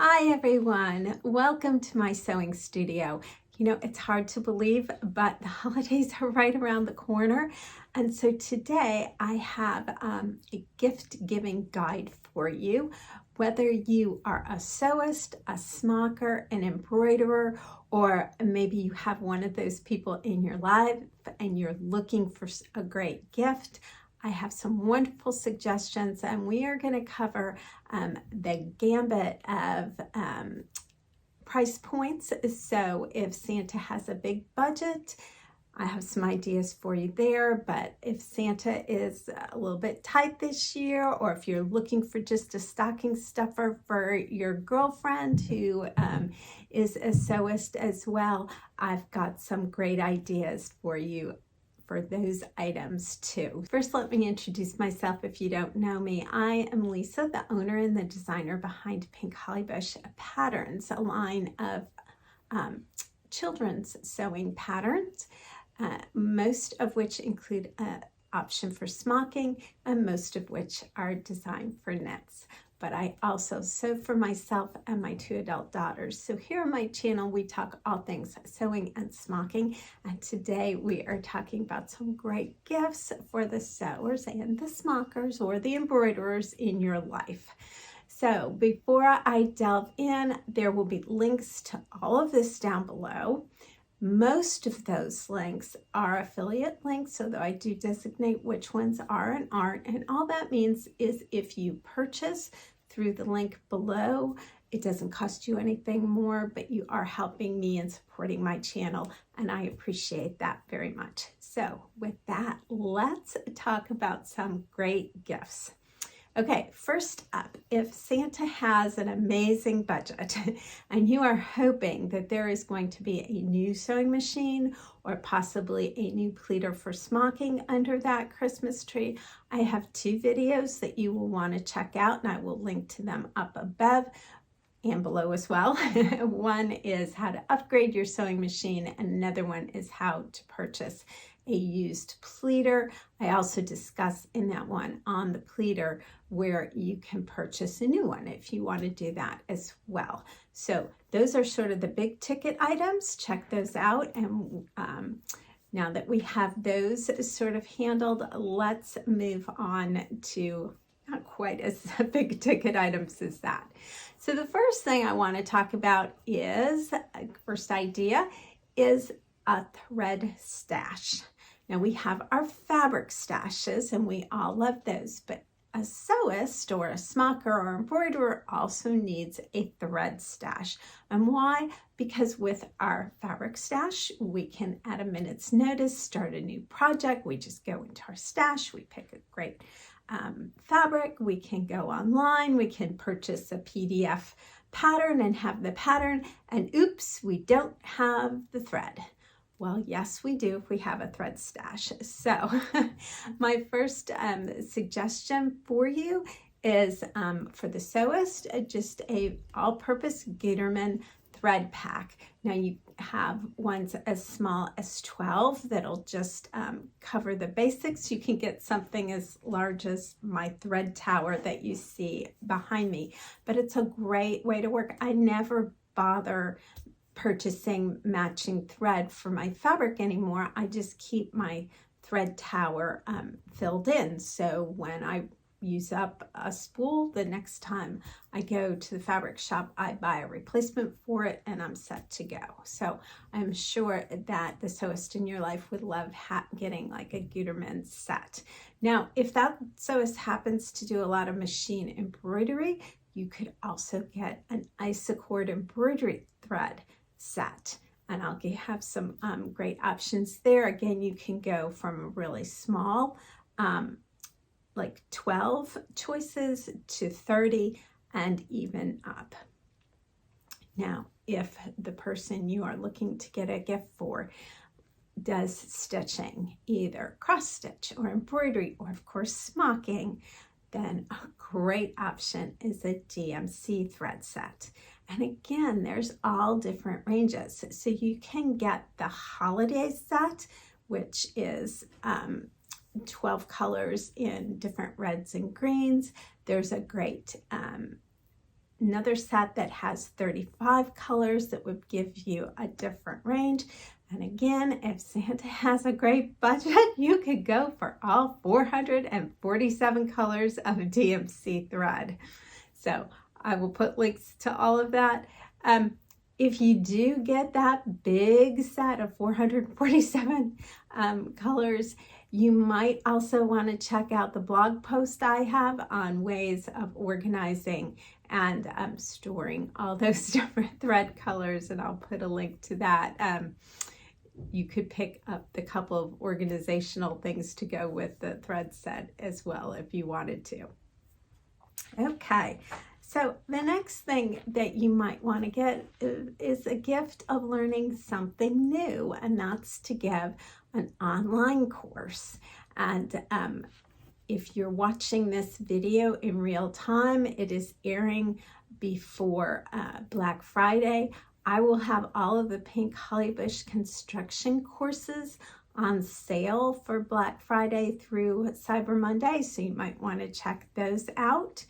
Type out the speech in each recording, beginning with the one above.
Hi everyone, welcome to my sewing studio. You know, it's hard to believe, but the holidays are right around the corner. And so today I have a gift giving guide for you. Whether you are a sewist, a smocker, an embroiderer, or maybe you have one of those people in your life and you're looking for a great gift, I have some wonderful suggestions, and we are going to cover the gambit of price points. So if Santa has a big budget, I have some ideas for you there, but if Santa is a little bit tight this year, or if you're looking for just a stocking stuffer for your girlfriend who is a sewist as well, I've got some great ideas for you for those items too. First, let me introduce myself if you don't know me. I am Lisa, the owner and the designer behind Pink Hollybush Patterns, a line of children's sewing patterns, most of which include an option for smocking and most of which are designed for knits. But I also sew for myself and my 2 adult daughters. So here on my channel, we talk all things sewing and smocking. And today we are talking about some great gifts for the sewers and the smockers or the embroiderers in your life. So before I delve in, there will be links to all of this down below. Most of those links are affiliate links, so that I do designate which ones are and aren't. And all that means is if you purchase through the link below, it doesn't cost you anything more, but you are helping me and supporting my channel, and I appreciate that very much. So with that, let's talk about some great gifts. Okay, first up, if Santa has an amazing budget and you are hoping that there is going to be a new sewing machine or possibly a new pleater for smocking under that Christmas tree, I have 2 videos that you will want to check out, and I will link to them up above and below as well. One is how to upgrade your sewing machine, and another one is how to purchase a used pleater. I also discuss in that one on the pleater where you can purchase a new one if you want to do that as well. So those are sort of the big ticket items. Check those out. And now that we have those sort of handled, let's move on to not quite as big ticket items as that. So the first thing I want to talk about is, first idea is a thread stash. Now we have our fabric stashes and we all love those, but a sewist or a smocker or embroiderer also needs a thread stash. And why? Because with our fabric stash, we can at a minute's notice start a new project. We just go into our stash, we pick a great fabric, we can go online, we can purchase a PDF pattern and have the pattern, and oops, we don't have the thread. Well, yes, we do if we have a thread stash. So my first suggestion for you is for the sewist, just a all-purpose Gatorman thread pack. Now you have ones as small as 12 that'll just cover the basics. You can get something as large as my thread tower that you see behind me, but it's a great way to work. I never bother purchasing matching thread for my fabric anymore. I just keep my thread tower filled in. So when I use up a spool, the next time I go to the fabric shop, I buy a replacement for it and I'm set to go. So I'm sure that the sewist in your life would love getting like a Gutermann set. Now, if that sewist happens to do a lot of machine embroidery, you could also get an Isacord embroidery thread set, and I'll have some great options there. Again, you can go from a really small like 12 choices to 30 and even up. Now, if the person you are looking to get a gift for does stitching, either cross stitch or embroidery or of course smocking, then a great option is a DMC thread set. And again, there's all different ranges. So you can get the holiday set, which is 12 colors in different reds and greens. There's a great another set that has 35 colors that would give you a different range. And again, if Santa has a great budget, you could go for all 447 colors of DMC thread. So I will put links to all of that. If you do get that big set of 447 colors, you might also want to check out the blog post I have on ways of organizing and storing all those different thread colors, and I'll put a link to that. You could pick up the couple of organizational things to go with the thread set as well if you wanted to. Okay, so the next thing that you might want to get is a gift of learning something new, and that's to give an online course. And if you're watching this video in real time, it is airing before Black Friday. I will have all of the Pink Hollybush construction courses on sale for Black Friday through Cyber Monday, so you might want to check those out.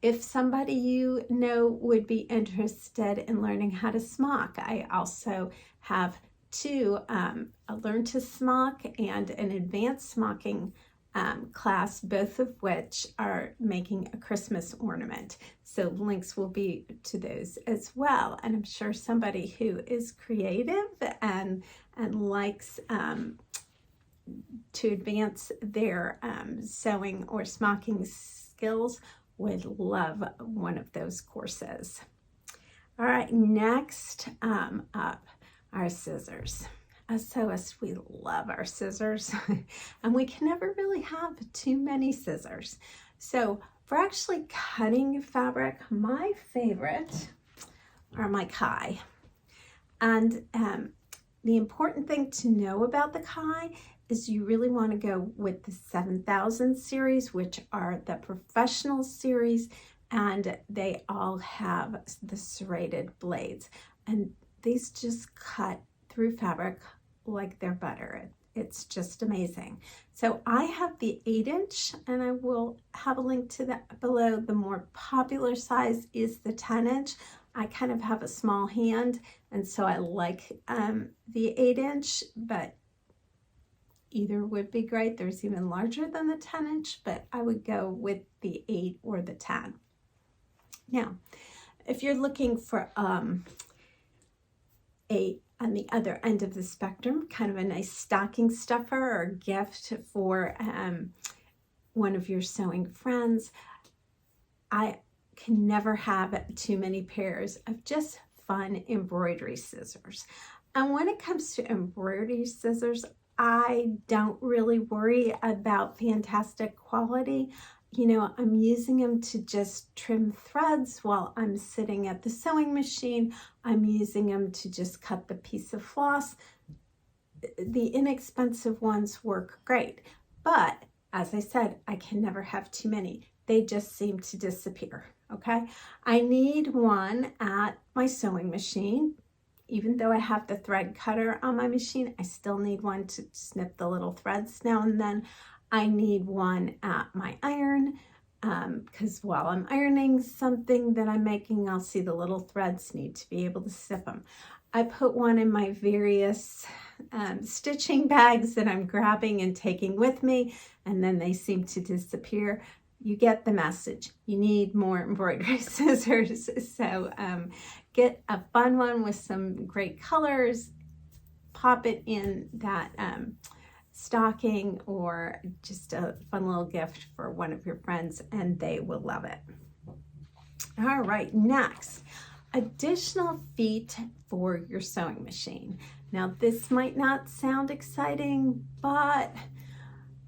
If somebody you know would be interested in learning how to smock, I also have two, a Learn to Smock and an Advanced Smocking class, both of which are making a Christmas ornament. So links will be to those as well. And I'm sure somebody who is creative and likes to advance their sewing or smocking skills would love one of those courses. All right, next up are scissors. As sewists, we love our scissors and we can never really have too many scissors. So for actually cutting fabric, my favorite are my Kai. And the important thing to know about the Kai is you really want to go with the 7000 series, which are the professional series, and they all have the serrated blades. And these just cut through fabric like they're butter. It's just amazing. So I have the 8-inch, and I will have a link to that below. The more popular size is the 10-inch. I kind of have a small hand, and so I like the 8-inch, but either would be great. There's even larger than the 10-inch, but I would go with the 8 or the 10. Now, if you're looking for on the other end of the spectrum, kind of a nice stocking stuffer or gift for one of your sewing friends, I can never have too many pairs of just fun embroidery scissors. And when it comes to embroidery scissors, I don't really worry about fantastic quality. You know, I'm using them to just trim threads while I'm sitting at the sewing machine. I'm using them to just cut the piece of floss. The inexpensive ones work great, but as I said, I can never have too many. They just seem to disappear, okay? I need one at my sewing machine. Even though I have the thread cutter on my machine, I still need one to snip the little threads now and then. I need one at my iron because while I'm ironing something that I'm making, I'll see the little threads need to be able to snip them. I put one in my various stitching bags that I'm grabbing and taking with me, and then they seem to disappear. You get the message. You need more embroidery scissors. So get a fun one with some great colors, pop it in that stocking, or just a fun little gift for one of your friends, and they will love it. All right, next, additional feet for your sewing machine. Now, this might not sound exciting, but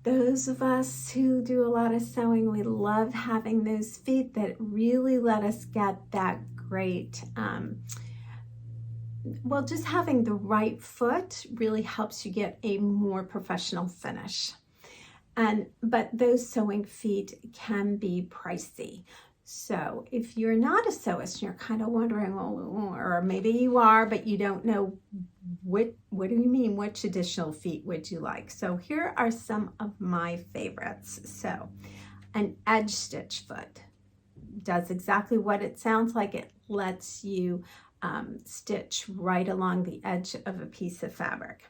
those of us who do a lot of sewing, we love having those feet that really let us get that great, well, just having the right foot really helps you get a more professional finish. But those sewing feet can be pricey. So if you're not a sewist and you're kind of wondering, well, or maybe you are, but you don't know what do you mean, which additional feet would you like? So here are some of my favorites. So an edge stitch foot. does exactly what it sounds like. It lets you stitch right along the edge of a piece of fabric.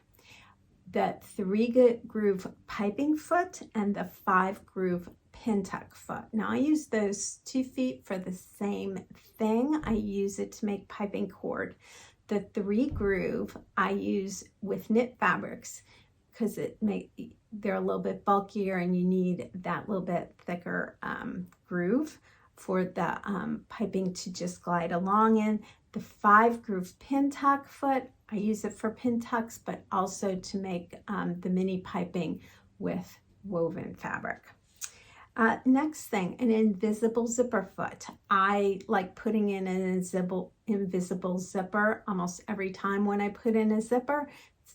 The 3-groove piping foot and the 5-groove Pintuck foot. Now I use those 2 feet for the same thing. I use it to make piping cord. The 3-groove I use with knit fabrics because they're a little bit bulkier and you need that little bit thicker groove for the piping to just glide along in. The 5-groove Pintuck foot, I use it for pintucks, but also to make the mini piping with woven fabric. Next thing, an invisible zipper foot. I like putting in an invisible zipper almost every time when I put in a zipper.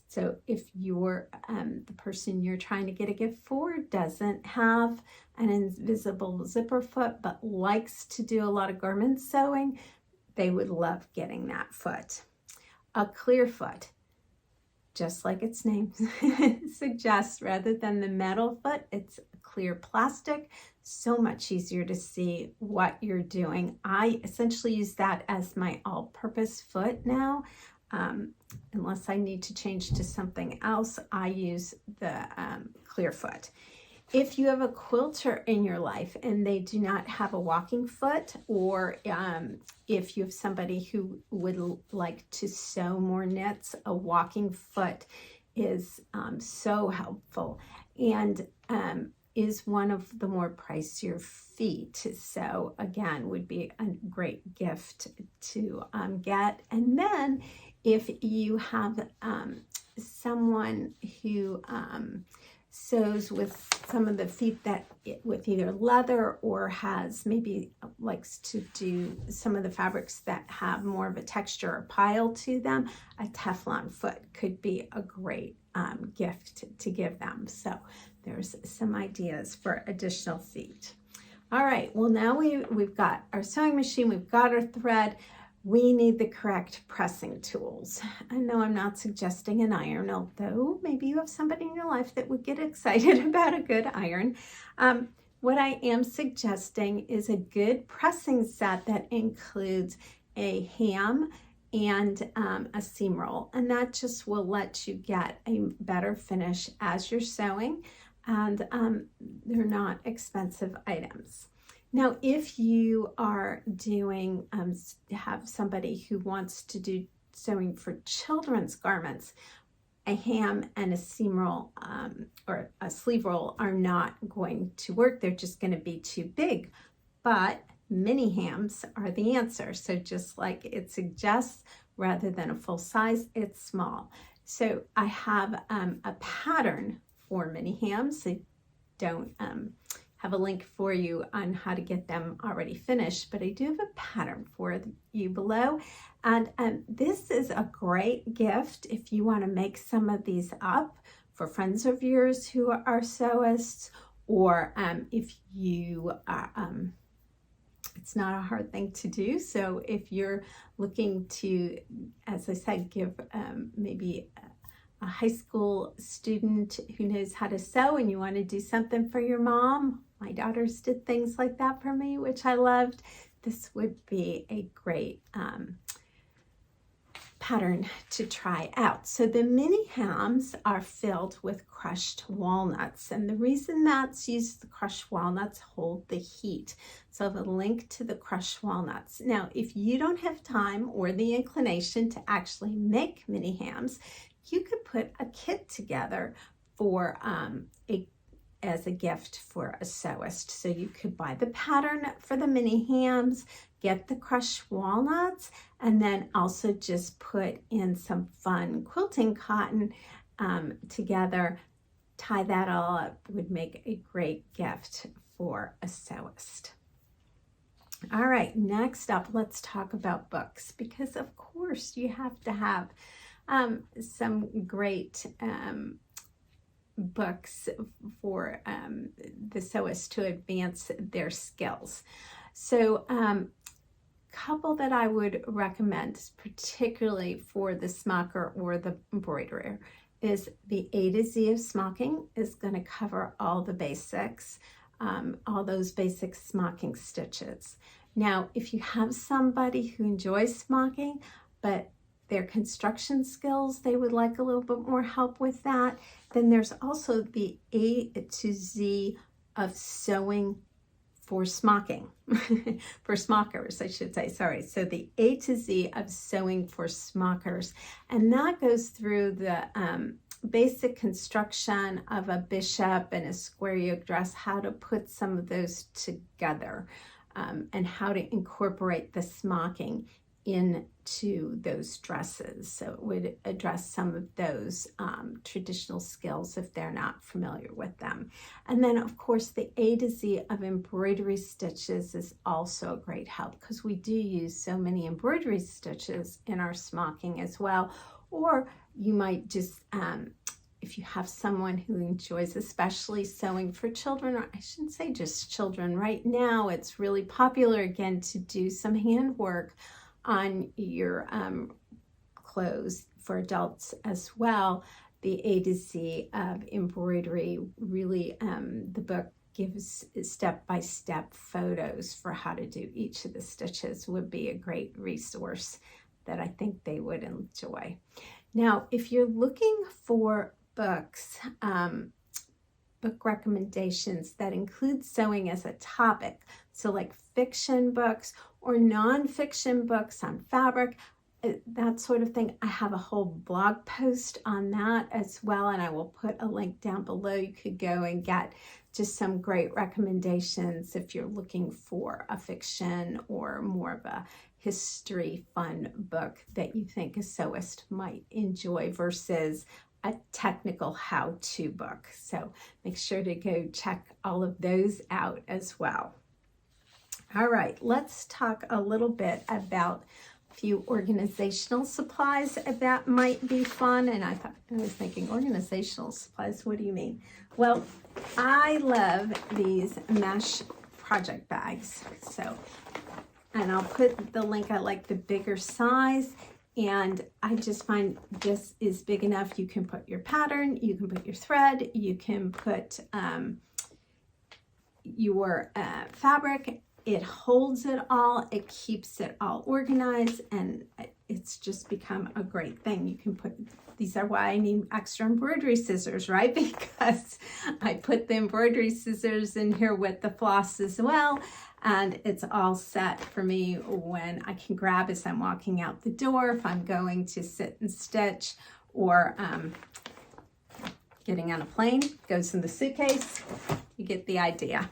So if you're the person you're trying to get a gift for doesn't have an invisible zipper foot but likes to do a lot of garment sewing, they would love getting that foot. A clear foot, just like its name suggests, rather than the metal foot, it's clear plastic. So much easier to see what you're doing. I essentially use that as my all-purpose foot now. Unless I need to change to something else, I use the clear foot. If you have a quilter in your life and they do not have a walking foot, or if you have somebody who would like to sew more knits, a walking foot is so helpful and is one of the more pricier feet. So again, would be a great gift to get. And then if you have someone who sews with some of the feet with either leather or has maybe likes to do some of the fabrics that have more of a texture or pile to them, a Teflon foot could be a great gift to give them. So there's some ideas for additional feet. All right, well now we've got our sewing machine, we've got our thread. We need the correct pressing tools. I know I'm not suggesting an iron, although maybe you have somebody in your life that would get excited about a good iron. What I am suggesting is a good pressing set that includes a ham and a seam roll, and that just will let you get a better finish as you're sewing, and they're not expensive items. Now, if you are doing, have somebody who wants to do sewing for children's garments, a ham and a seam roll or a sleeve roll are not going to work. They're just going to be too big, but mini hams are the answer. So just like it suggests, rather than a full size, it's small. So I have a pattern for mini hams. I don't have a link for you on how to get them already finished, but I do have a pattern for you below. And this is a great gift if you want to make some of these up for friends of yours who are sewists, or if you are, it's not a hard thing to do. So if you're looking to, as I said, give maybe a high school student who knows how to sew and you want to do something for your mom. My daughters did things like that for me, which I loved. This would be a great pattern to try out. So the mini hams are filled with crushed walnuts, and the reason that's used, the crushed walnuts hold the heat. So I have a link to the crushed walnuts. Now, if you don't have time or the inclination to actually make mini hams, you could put a kit together for as a gift for a sewist. So you could buy the pattern for the mini hams, get the crushed walnuts, and then also just put in some fun quilting cotton together. Tie that all up. Would make a great gift for a sewist. All right, next up, let's talk about books, because of course you have to have some great books for the sewist to advance their skills. So couple that I would recommend, particularly for the smocker or the embroiderer, is the A to Z of Smocking. Is going to cover all the basics, all those basic smocking stitches. Now, if you have somebody who enjoys smocking, but their construction skills, they would like a little bit more help with that, then there's also the A to Z of sewing for smocking, for smockers, I should say, sorry. So the A to Z of sewing for smockers, and that goes through the basic construction of a bishop and a square yoke dress, how to put some of those together, and how to incorporate the smocking into those dresses. So it would address some of those traditional skills if they're not familiar with them. And then of course the A to Z of embroidery stitches is also a great help, because we do use so many embroidery stitches in our smocking as well. Or you might just, if you have someone who enjoys especially sewing for children, or I shouldn't say just children, right now it's really popular again to do some handwork on your clothes for adults as well. The A to Z of embroidery, really the book gives step-by-step photos for how to do each of the stitches, would be a great resource that I think they would enjoy. Now, if you're looking for books, book recommendations that include sewing as a topic, so like fiction books or non-fiction books on fabric, that sort of thing, I have a whole blog post on that as well, and I will put a link down below. You could go and get just some great recommendations if you're looking for a fiction or more of a history fun book that you think a sewist might enjoy versus a technical how-to book. So make sure to go check all of those out as well. All right, let's talk a little bit about a few organizational supplies that might be fun. And I was thinking, organizational supplies, what do you mean? Well, I love these mesh project bags. So, and I'll put the link, I like the bigger size. And I just find this is big enough. You can put your pattern, you can put your thread, you can put your fabric. It holds it all, it keeps it all organized, and it's just become a great thing. You can put, these are why I need extra embroidery scissors, right? Because I put the embroidery scissors in here with the floss as well. And it's all set for me when I can grab as I'm walking out the door, if I'm going to sit and stitch, or getting on a plane, goes in the suitcase. You get the idea.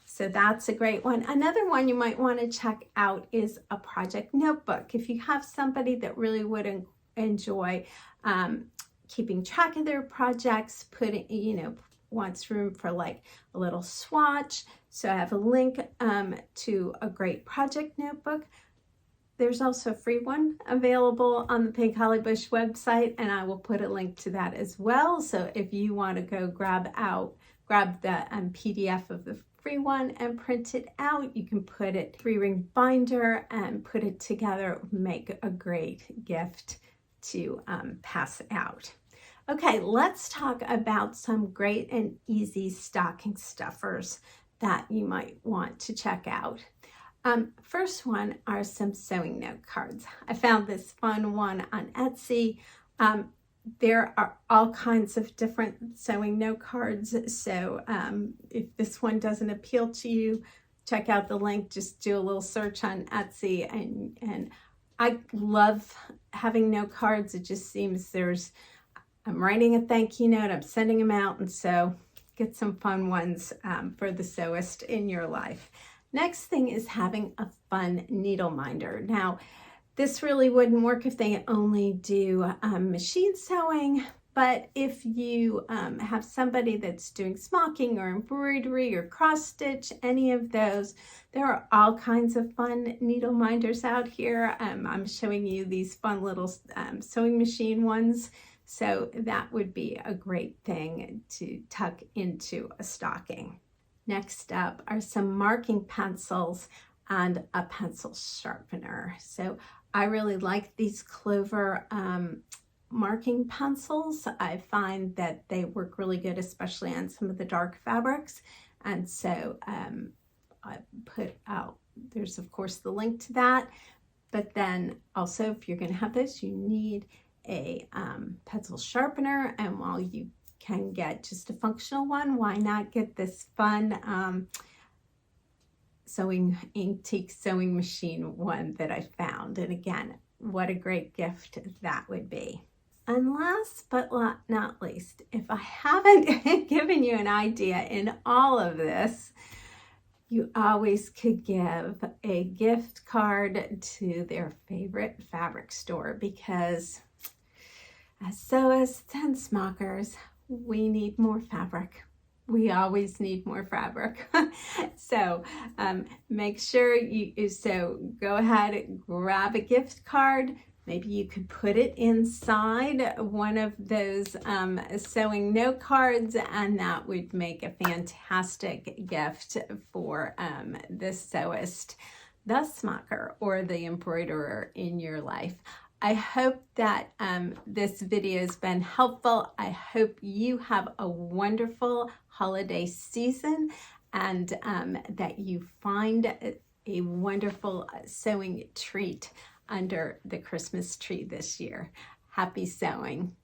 So that's a great one. Another one you might want to check out is a project notebook. If you have somebody that really would enjoy keeping track of their projects, wants room for like a little swatch. So I have a link to a great project notebook. There's also a free one available on the Pink Holly Bush website, and I will put a link to that as well. So if you want to go grab the PDF of the free one and print it out, you can put it 3-ring binder and put it together, make a great gift to pass out. Okay, let's talk about some great and easy stocking stuffers that you might want to check out. First one are some sewing note cards. I found this fun one on Etsy. There are all kinds of different sewing note cards. So if this one doesn't appeal to you, check out the link. Just do a little search on Etsy. And I love having note cards. It just seems I'm writing a thank you note, I'm sending them out. And so get some fun ones for the sewist in your life. Next thing is having a fun needle minder. Now, this really wouldn't work if they only do machine sewing, but if you have somebody that's doing smocking or embroidery or cross stitch, any of those, there are all kinds of fun needle minders out here. I'm showing you these fun little sewing machine ones, so that would be a great thing to tuck into a stocking. Next up are some marking pencils and a pencil sharpener. So I really like these Clover marking pencils. I find that they work really good, especially on some of the dark fabrics. And so I put out there's of course the link to that. But then also, if you're going to have this, you need a pencil sharpener. And while you can get just a functional one, why not get this fun antique sewing machine one that I found? And again, what a great gift that would be. And last but not least, if I haven't given you an idea in all of this, you always could give a gift card to their favorite fabric store, because as sewists and smockers, we need more fabric. We always need more fabric. So make sure so go ahead and grab a gift card. Maybe you could put it inside one of those sewing note cards, and that would make a fantastic gift for the sewist, the smocker, or the embroiderer in your life. I hope that this video has been helpful. I hope you have a wonderful holiday season, and that you find a wonderful sewing treat under the Christmas tree this year. Happy sewing.